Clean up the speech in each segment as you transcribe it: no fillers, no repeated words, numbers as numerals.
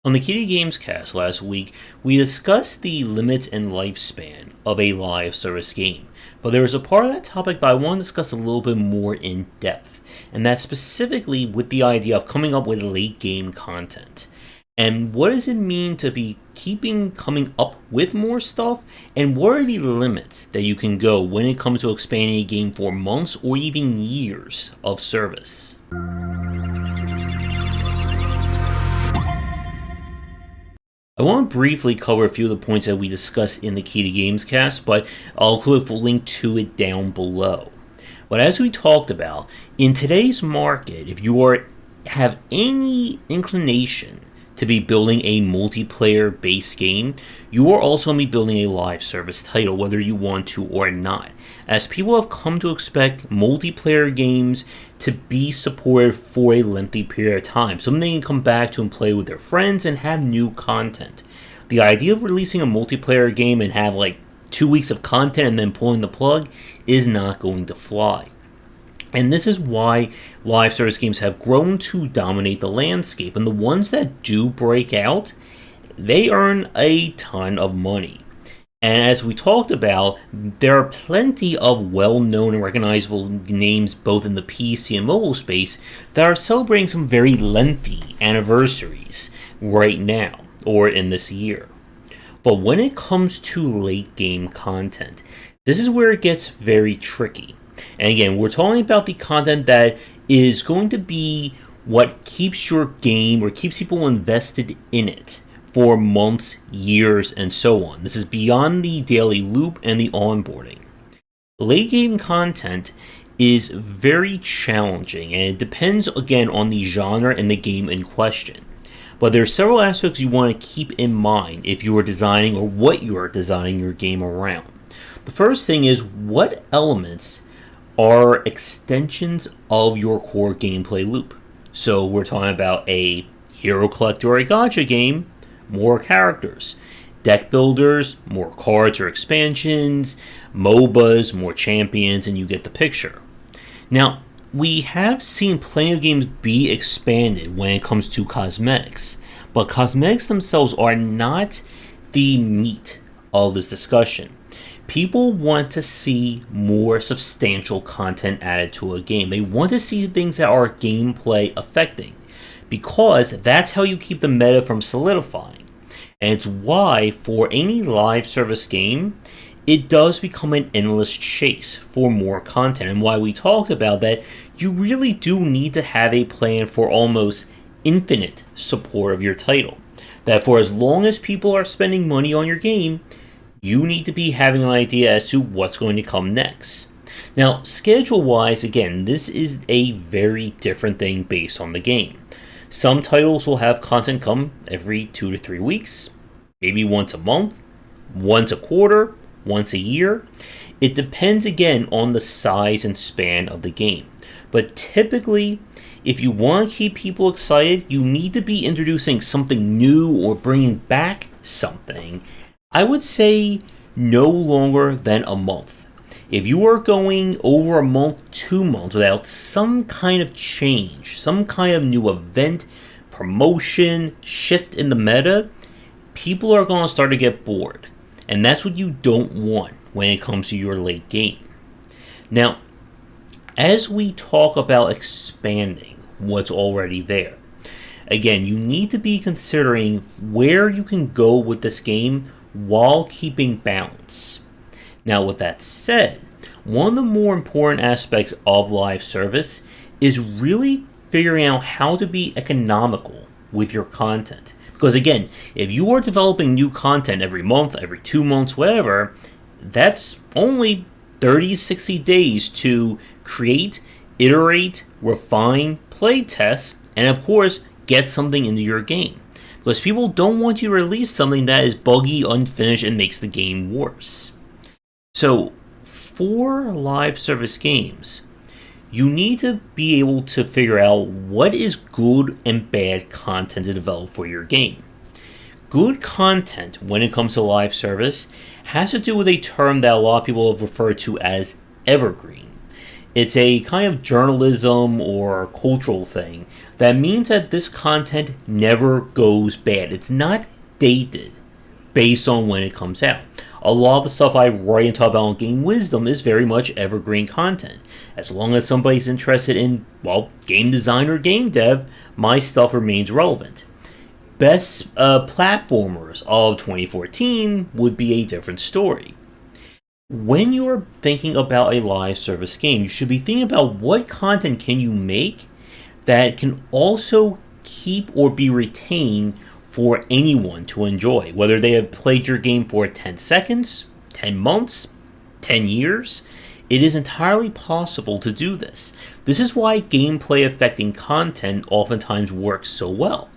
On the Kitty Games cast last week, we discussed the limits and lifespan of a live service game, but there was a part of that topic that I want to discuss a little bit more in depth, and that's specifically with the idea of coming up with late game content. And what does it mean to be coming up with more stuff, and what are the limits that you can go when it comes to expanding a game for months or even years of service? I want to briefly cover a few of the points that we discussed in the Key to Games cast, but I'll include a full link to it down below. But as we talked about, in today's market, if you have any inclination to be building a multiplayer based game, you are also going to be building a live service title, whether you want to or not, as people have come to expect multiplayer games to be supported for a lengthy period of time, something they can come back to and play with their friends and have new content. The idea of releasing a multiplayer game and have like 2 weeks of content and then pulling the plug is not going to fly. And this is why live service games have grown to dominate the landscape. And the ones that do break out, they earn a ton of money. And as we talked about, there are plenty of well-known and recognizable names both in the PC and mobile space that are celebrating some very lengthy anniversaries right now, or in this year. But when it comes to late game content, this is where it gets very tricky. And again, we're talking about the content that is going to be what keeps your game or keeps people invested in it for months, years, and so on. This is beyond the daily loop and the onboarding. Late game content is very challenging, and it depends again on the genre and the game in question. But there are several aspects you want to keep in mind if you are designing or what you are designing your game around. The first thing is, what elements are extensions of your core gameplay loop? So we're talking about a hero collector or a gacha game, more characters. Deck builders, more cards or expansions. MOBAs, more champions, and you get the picture. Now, we have seen plenty of games be expanded when it comes to cosmetics, but cosmetics themselves are not the meat of this discussion. People want to see more substantial content added to a game. They want to see things that are gameplay affecting, because that's how you keep the meta from solidifying. And it's why, for any live service game, it does become an endless chase for more content, and why we talked about that you really do need to have a plan for almost infinite support of your title. That for as long as people are spending money on your game, you need to be having an idea as to what's going to come next. Now, schedule-wise, again, this is a very different thing based on the game. Some titles will have content come every 2 to 3 weeks, maybe once a month, once a quarter, once a year. It depends again on the size and span of the game. But typically, if you want to keep people excited, you need to be introducing something new or bringing back something. I would say no longer than a month. If you are going over a month, 2 months without some kind of change, some kind of new event, promotion, shift in the meta, people are going to start to get bored. And that's what you don't want when it comes to your late game. Now, as we talk about expanding what's already there, again, you need to be considering where you can go with this game while keeping balance. Now, with that said, one of the more important aspects of live service is really figuring out how to be economical with your content. Because again, if you are developing new content every month, every 2 months, whatever, that's only 30, 60 days to create, iterate, refine, play test, and of course, get something into your game. Because people don't want you to release something that is buggy, unfinished, and makes the game worse. So, for live service games, you need to be able to figure out what is good and bad content to develop for your game. Good content, when it comes to live service, has to do with a term that a lot of people have referred to as evergreen. It's a kind of journalism or cultural thing that means that this content never goes bad. It's not dated based on when it comes out. A lot of the stuff I write and talk about on Game Wisdom is very much evergreen content. As long as somebody's interested in, well, game design or game dev, my stuff remains relevant. Best platformers of 2014 would be a different story. When you're thinking about a live service game, you should be thinking about what content can you make that can also keep or be retained for anyone to enjoy, whether they have played your game for 10 seconds, 10 months, 10 years. It is entirely possible to do this. This is why gameplay affecting content oftentimes works so well.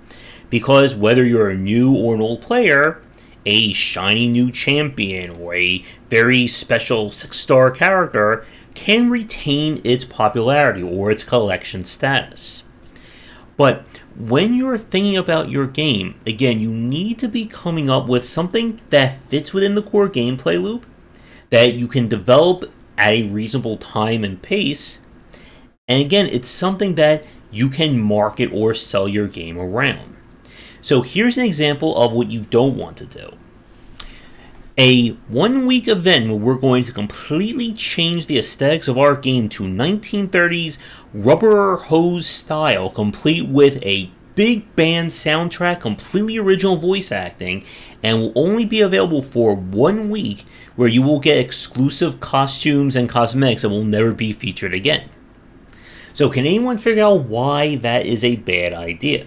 Because whether you're a new or an old player, a shiny new champion or a very special 6-star character can retain its popularity or its collection status. But when you're thinking about your game, again, you need to be coming up with something that fits within the core gameplay loop, that you can develop at a reasonable time and pace, and again, it's something that you can market or sell your game around. So here's an example of what you don't want to do. A 1-week event where we're going to completely change the aesthetics of our game to 1930s rubber hose style, complete with a big band soundtrack, completely original voice acting, and will only be available for 1 week, where you will get exclusive costumes and cosmetics that will never be featured again. So can anyone figure out why that is a bad idea?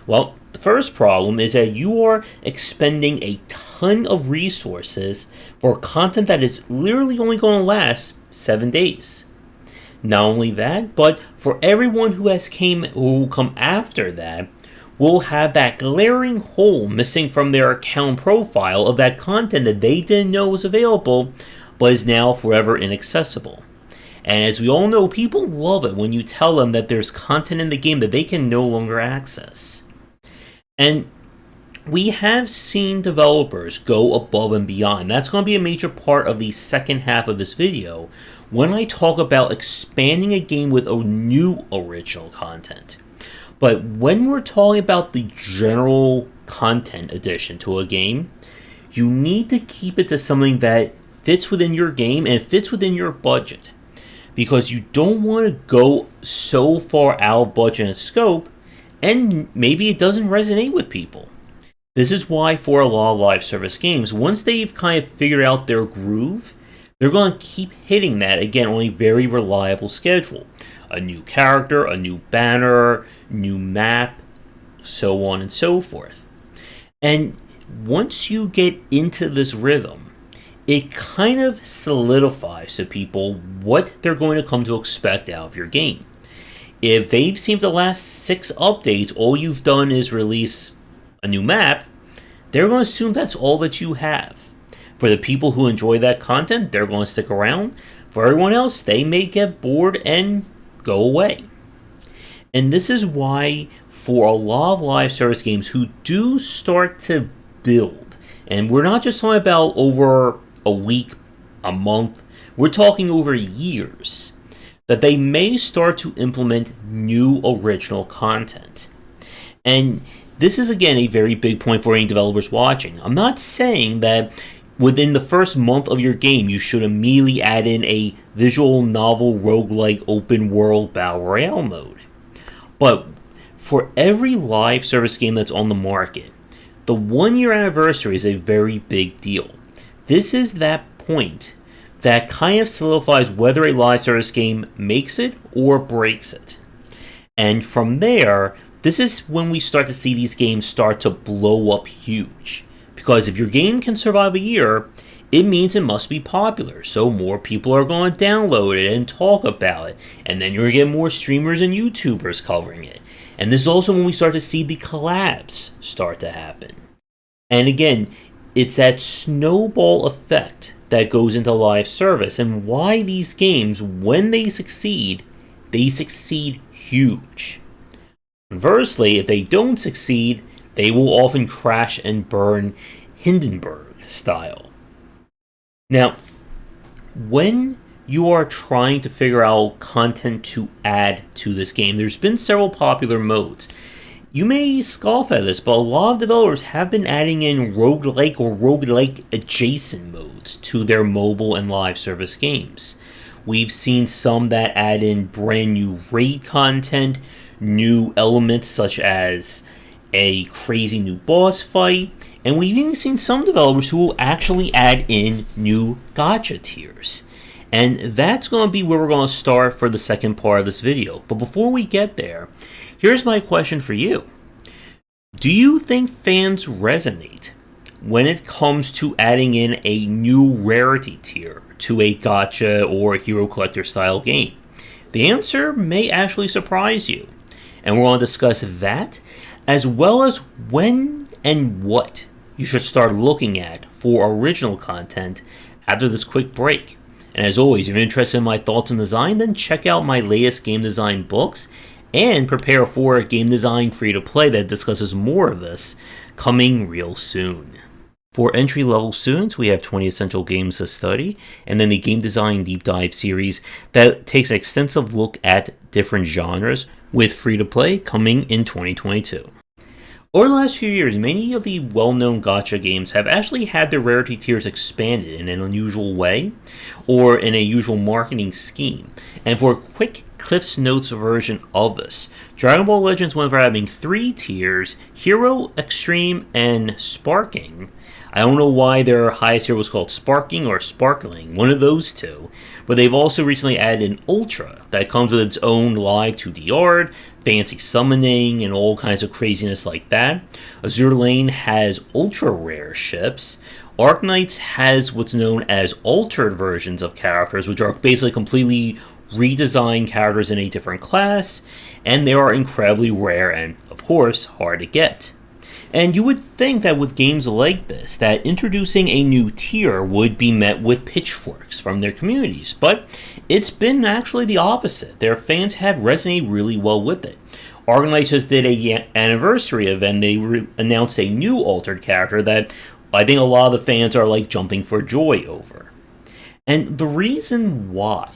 Well, the first problem is that you are expending a ton of resources for content that is literally only going to last 7 days. Not only that, but for everyone who will come after that, will have that glaring hole missing from their account profile of that content that they didn't know was available, but is now forever inaccessible. And as we all know, people love it when you tell them that there's content in the game that they can no longer access. And we have seen developers go above and beyond. That's going to be a major part of the second half of this video when I talk about expanding a game with a new original content. But when we're talking about the general content addition to a game, you need to keep it to something that fits within your game and fits within your budget. Because you don't want to go so far out of budget and scope, and maybe it doesn't resonate with people. This is why for a lot of live service games, once they've kind of figured out their groove, they're going to keep hitting that, again, on a very reliable schedule. A new character, a new banner, new map, so on and so forth. And once you get into this rhythm, it kind of solidifies to people what they're going to come to expect out of your game. If they've seen the last 6 updates, all you've done is release a new map, they're going to assume that's all that you have. For the people who enjoy that content, they're going to stick around. For everyone else, they may get bored and go away. And this is why, for a lot of live service games who do start to build, and we're not just talking about over a week, a month, we're talking over years, that they may start to implement new original content. And this is, again, a very big point for any developers watching. I'm not saying that within the first month of your game you should immediately add in a visual novel roguelike open world battle royale mode. But for every live service game that's on the market, the 1-year anniversary is a very big deal. This is that point that kind of solidifies whether a live service game makes it or breaks it. And from there, this is when we start to see these games start to blow up huge. Because if your game can survive a year, it means it must be popular. So more people are going to download it and talk about it. And then you're going to get more streamers and YouTubers covering it. And this is also when we start to see the collabs start to happen. And again, it's that snowball effect that goes into live service, and why these games, when they succeed huge. Conversely, if they don't succeed, they will often crash and burn Hindenburg style. Now, when you are trying to figure out content to add to this game, there's been several popular modes. You may scoff at this, but a lot of developers have been adding in roguelike or roguelike adjacent modes to their mobile and live service games. We've seen some that add in brand new raid content, new elements such as a crazy new boss fight, and we've even seen some developers who will actually add in new gacha tiers. And that's going to be where we're going to start for the second part of this video. But before we get there, here's my question for you. Do you think fans resonate when it comes to adding in a new rarity tier to a gacha or hero collector style game? The answer may actually surprise you. And we're going to discuss that, as well as when and what you should start looking at for original content after this quick break. And as always, if you're interested in my thoughts on design, then check out my latest game design books and prepare for a game design free-to-play that discusses more of this, coming real soon. For entry-level students, we have 20 essential games to study, and then the Game Design Deep Dive series that takes an extensive look at different genres, with free-to-play coming in 2022. Over the last few years, many of the well-known gacha games have actually had their rarity tiers expanded in an unusual way, or in a usual marketing scheme. And for a quick Cliff's Notes version of this, Dragon Ball Legends went from having 3 tiers, Hero, Extreme, and Sparking. I don't know why their highest tier was called Sparking or Sparkling, one of those two. But they've also recently added an Ultra that comes with its own live 2D art, fancy summoning, and all kinds of craziness like that. Azure Lane has ultra rare ships. Arknights has what's known as altered versions of characters, which are basically completely redesigned characters in a different class, and they are incredibly rare and, of course, hard to get. And you would think that with games like this, that introducing a new tier would be met with pitchforks from their communities, but it's been actually the opposite. Their fans have resonated really well with it. Arknights just did an anniversary event. They announced a new altered character that I think a lot of the fans are like jumping for joy over. And the reason why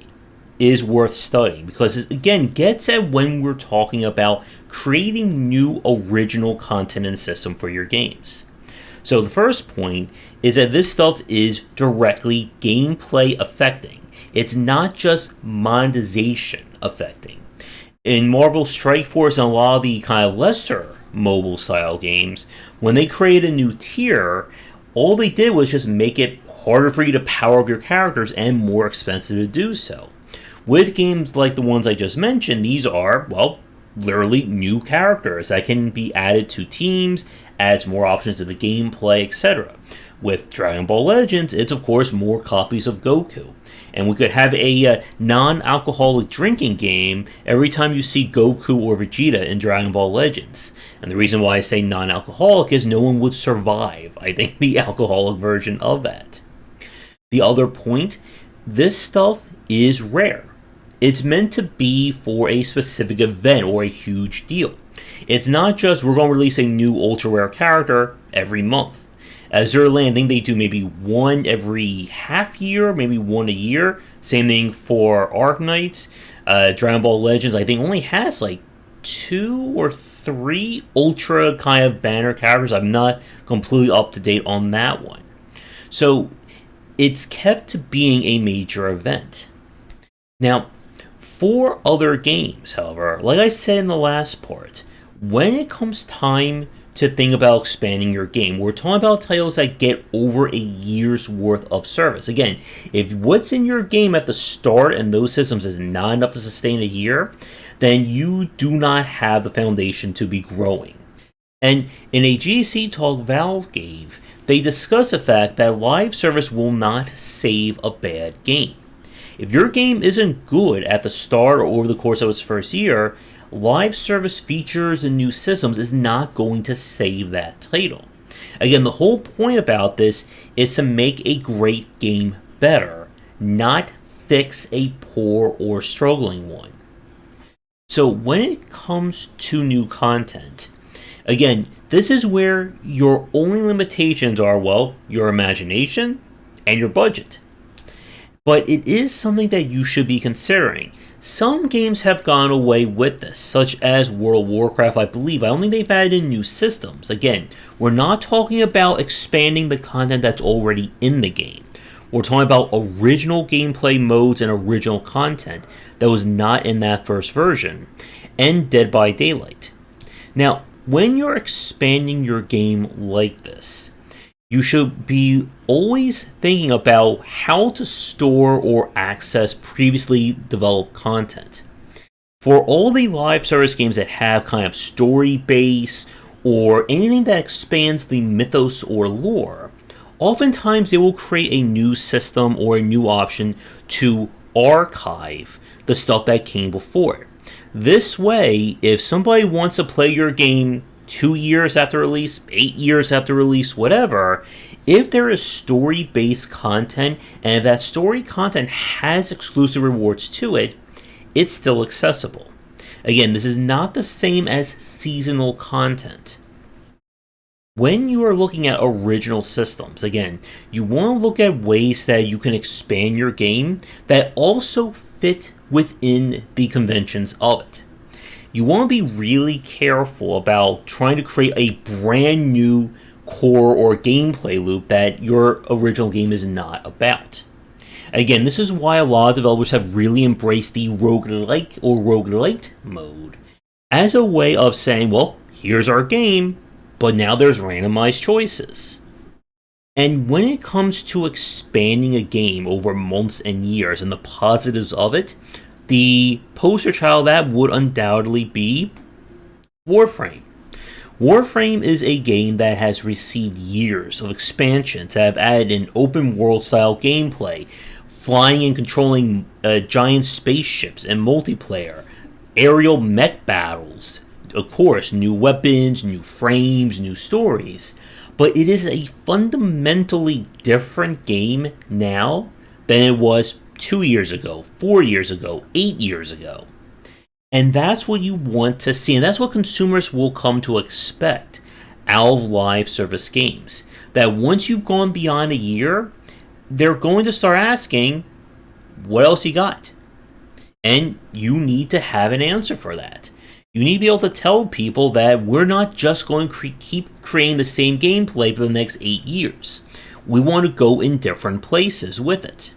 is worth studying, because it again gets at when we're talking about creating new original content and system for your games. So the first point is that this stuff is directly gameplay affecting. It's not just monetization affecting. In Marvel Strike Force and a lot of the kind of lesser mobile style games, when they create a new tier, all they did was just make it harder for you to power up your characters and more expensive to do so. With games like the ones I just mentioned, these are, well, literally new characters that can be added to teams, adds more options to the gameplay, etc. With Dragon Ball Legends, it's of course more copies of Goku. And we could have a non-alcoholic drinking game every time you see Goku or Vegeta in Dragon Ball Legends. And the reason why I say non-alcoholic is no one would survive, I think, the alcoholic version of that. The other point, this stuff is rare. It's meant to be for a specific event or a huge deal. It's not just we're going to release a new ultra rare character every month. Azure Lane, I think they do maybe one every half year, maybe one a year. Same thing for Arknights. Dragon Ball Legends, I think, only has like 2 or 3 ultra kind of banner characters. I'm not completely up to date on that one. So it's kept to being a major event. Now, for other games, however, like I said in the last part, when it comes time to think about expanding your game, we're talking about titles that get over a year's worth of service. Again, if what's in your game at the start and those systems is not enough to sustain a year, then you do not have the foundation to be growing. And in a GDC talk Valve gave, they discussed the fact that live service will not save a bad game. If your game isn't good at the start or over the course of its first year, live service features and new systems is not going to save that title. Again, the whole point about this is to make a great game better, not fix a poor or struggling one. So when it comes to new content, again, this is where your only limitations are, well, your imagination and your budget. but it is something that you should be considering. Some games have gone away with this, such as World of Warcraft, I believe. I don't think they've added in new systems. Again, we're not talking about expanding the content that's already in the game. We're talking about original gameplay modes and original content that was not in that first version, and Dead by Daylight. Now, when you're expanding your game like this, you should be always thinking about how to store or access previously developed content. For all the live service games that have kind of story base or anything that expands the mythos or lore, oftentimes they will create a new system or a new option to archive the stuff that came before. This way, if somebody wants to play your game 2 years after release, 8 years after release, whatever, if there is story-based content, and if that story content has exclusive rewards to it, it's still accessible. Again, this is not the same as seasonal content. When you are looking at original systems, again, you want to look at ways that you can expand your game that also fit within the conventions of it. You want to be really careful about trying to create a brand new core or gameplay loop that your original game is not about. Again, this is why a lot of developers have really embraced the roguelike or roguelite mode as a way of saying, well, here's our game, but now there's randomized choices. And when it comes to expanding a game over months and years and the positives of it, the poster child of that would undoubtedly be Warframe. Warframe is a game that has received years of expansions that have added an open world style gameplay, flying and controlling giant spaceships and multiplayer, aerial mech battles, of course, new weapons, new frames, new stories. But it is a fundamentally different game now than it was 2 years ago, 4 years ago, 8 years ago. And that's what you want to see, and that's what consumers will come to expect out of live service games. That once you've gone beyond a year, they're going to start asking, what else you got? And you need to have an answer for that. You need to be able to tell people that we're not just going to keep creating the same gameplay for the next 8 years. We want to go in different places with it.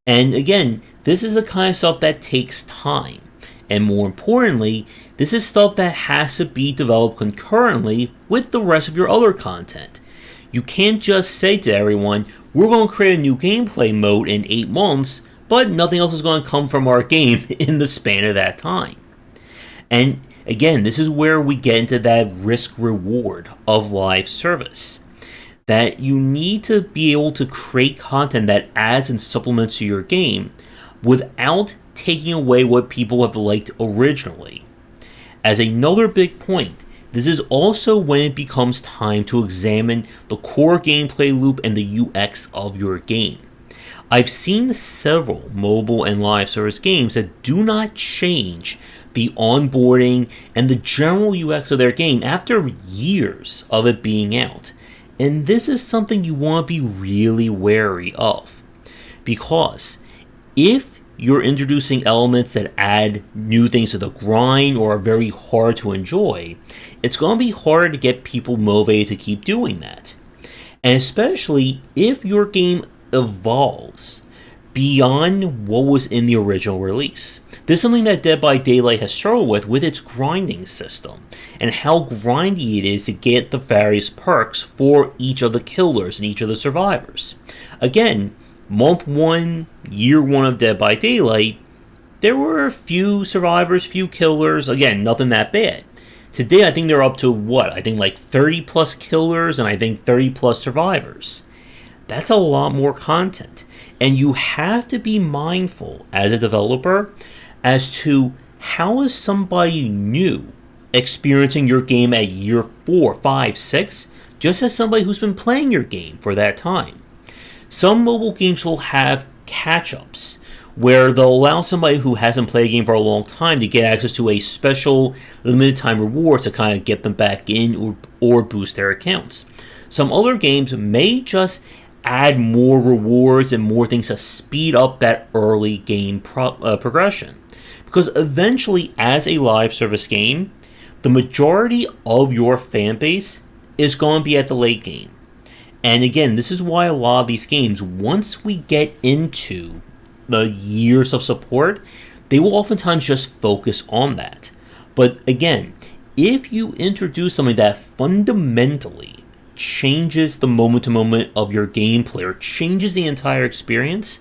And again, this is the kind of stuff that takes time. And more importantly, this is stuff that has to be developed concurrently with the rest of your other content. You can't just say to everyone, we're going to create a new gameplay mode in 8 months, but nothing else is going to come from our game in the span of that time. And again, this is where we get into that risk-reward of live service. That you need to be able to create content that adds and supplements to your game without taking away what people have liked originally. As another big point, this is also when it becomes time to examine the core gameplay loop and the UX of your game. I've seen several mobile and live service games that do not change the onboarding and the general UX of their game after years of it being out. And this is something you want to be really wary of. Because if you're introducing elements that add new things to the grind or are very hard to enjoy, it's going to be harder to get people motivated to keep doing that. And especially if your game evolves beyond what was in the original release. This is something that Dead by Daylight has struggled with its grinding system, and how grindy it is to get the various perks for each of the killers and each of the survivors. Again, month 1, year 1 of Dead by Daylight, there were a few survivors, few killers, again, nothing that bad. Today, I think they're up to I think like 30 plus killers and I think 30 plus survivors. That's a lot more content. And you have to be mindful as a developer as to how is somebody new experiencing your game at year 4, 5, 6, just as somebody who's been playing your game for that time. Some mobile games will have catch-ups where they'll allow somebody who hasn't played a game for a long time to get access to a special limited time reward to kind of get them back in or boost their accounts. Some other games may just add more rewards and more things to speed up that early game progression. Because eventually, as a live service game, the majority of your fan base is going to be at the late game. And again, this is why a lot of these games, once we get into the years of support, they will oftentimes just focus on that. But again, if you introduce something that fundamentally changes the moment to moment of your gameplay or changes the entire experience,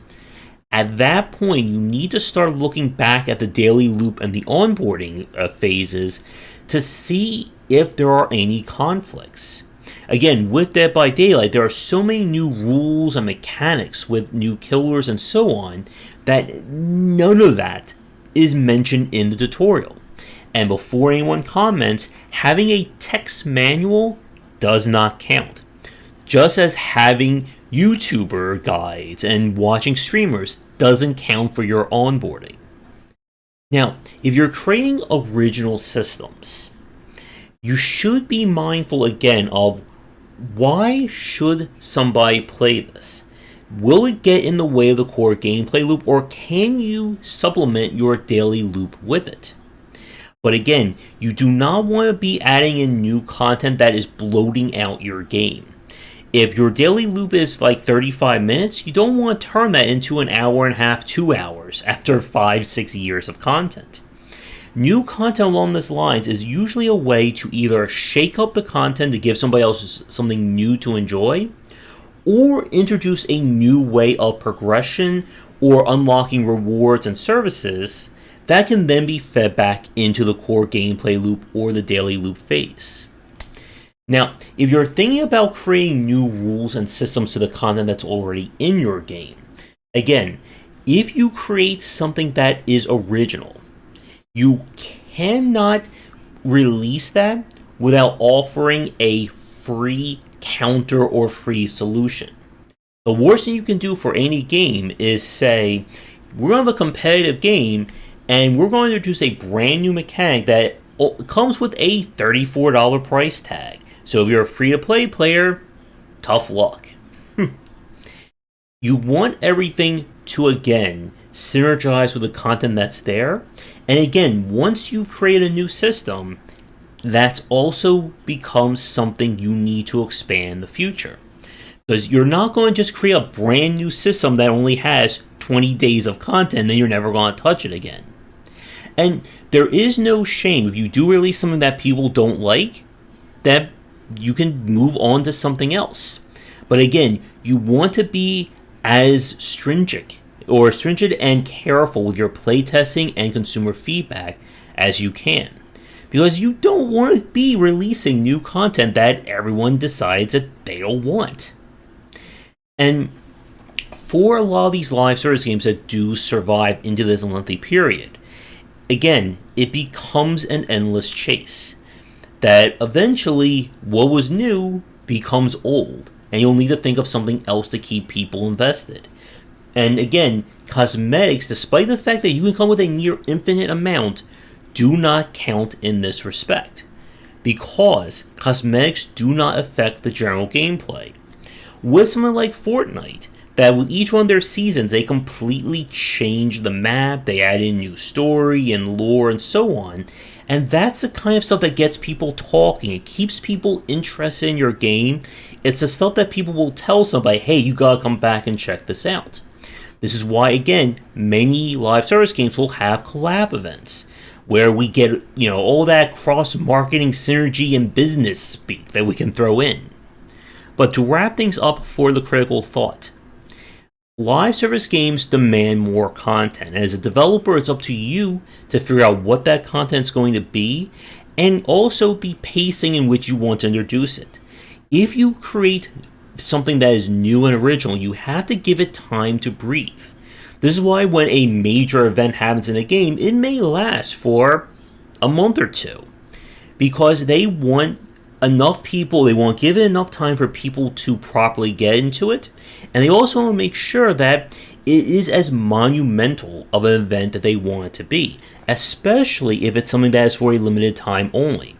at that point you need to start looking back at the daily loop and the onboarding phases to see if there are any conflicts. Again, with Dead by Daylight, there are so many new rules and mechanics with new killers and so on that none of that is mentioned in the tutorial. And before anyone comments, having a text manual does not count. Just as having YouTuber guides and watching streamers doesn't count for your onboarding. Now, if you're creating original systems, you should be mindful again of why should somebody play this? Will it get in the way of the core gameplay loop, or can you supplement your daily loop with it? But again, you do not want to be adding in new content that is bloating out your game. If your daily loop is like 35 minutes, you don't want to turn that into an hour and a half, 2 hours after 5-6 years of content. New content along these lines is usually a way to either shake up the content to give somebody else something new to enjoy, or introduce a new way of progression or unlocking rewards and services that can then be fed back into the core gameplay loop or the daily loop phase. Now, if you're thinking about creating new rules and systems to the content that's already in your game, again, if you create something that is original, you cannot release that without offering a free counter or free solution. The worst thing you can do for any game is say, we're going to have a competitive game and we're going to introduce a brand new mechanic that comes with a $34 price tag. So if you're a free-to-play player, tough luck. You want everything to, again, synergize with the content that's there. And again, once you've created a new system, that also becomes something you need to expand in the future. Because you're not going to just create a brand new system that only has 20 days of content, and then you're never going to touch it again. And there is no shame if you do release something that people don't like, that you can move on to something else. But again, you want to be as stringent and careful with your playtesting and consumer feedback as you can. Because you don't want to be releasing new content that everyone decides that they don't want. And for a lot of these live service games that do survive into this lengthy period, again, it becomes an endless chase. That eventually, what was new becomes old, and you'll need to think of something else to keep people invested. And again, cosmetics, despite the fact that you can come with a near infinite amount, do not count in this respect, because cosmetics do not affect the general gameplay. With something like Fortnite, that with each one of their seasons, they completely change the map, they add in new story and lore and so on, and that's the kind of stuff that gets people talking. It keeps people interested in your game. It's the stuff that people will tell somebody, hey, you gotta come back and check this out. This is why, again, many live service games will have collab events, where we get, all that cross-marketing synergy and business speak that we can throw in. But to wrap things up for the critical thought, live service games demand more content. As a developer, it's up to you to figure out what that content's going to be, and also the pacing in which you want to introduce it. If you create something that is new and original, you have to give it time to breathe. This is why when a major event happens in a game, it may last for a month or two, because they want enough people, they want to give it enough time for people to properly get into it, and they also want to make sure that it is as monumental of an event that they want it to be, especially if it's something that is for a limited time only.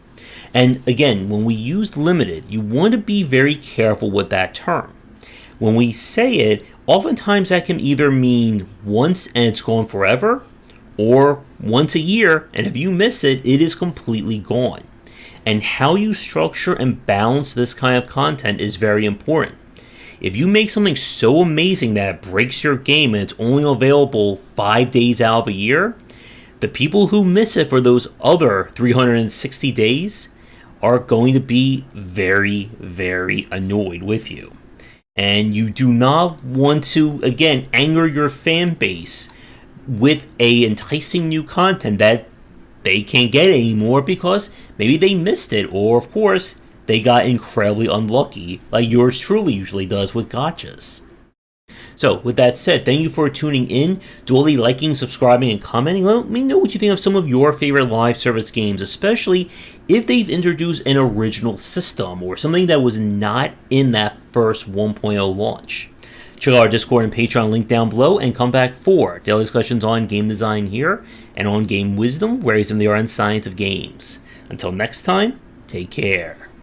And again, when we use limited, you want to be very careful with that term. When we say it, oftentimes that can either mean once and it's gone forever, or once a year, and if you miss it, it is completely gone. And how you structure and balance this kind of content is very important. If you make something so amazing that it breaks your game and it's only available 5 days out of a year, the people who miss it for those other 360 days are going to be very, very annoyed with you. And you do not want to, again, anger your fan base with a enticing new content that they can't get anymore because maybe they missed it, or of course they got incredibly unlucky like yours truly usually does with gotchas. So with that said, thank you for tuning in. Do all the liking, subscribing, and commenting. Let me know what you think of some of your favorite live service games, especially if they've introduced an original system or something that was not in that first 1.0 launch. Check out our Discord and Patreon link down below, and come back for daily discussions on game design here and on game wisdom, where the art and science of games. Until next time, take care.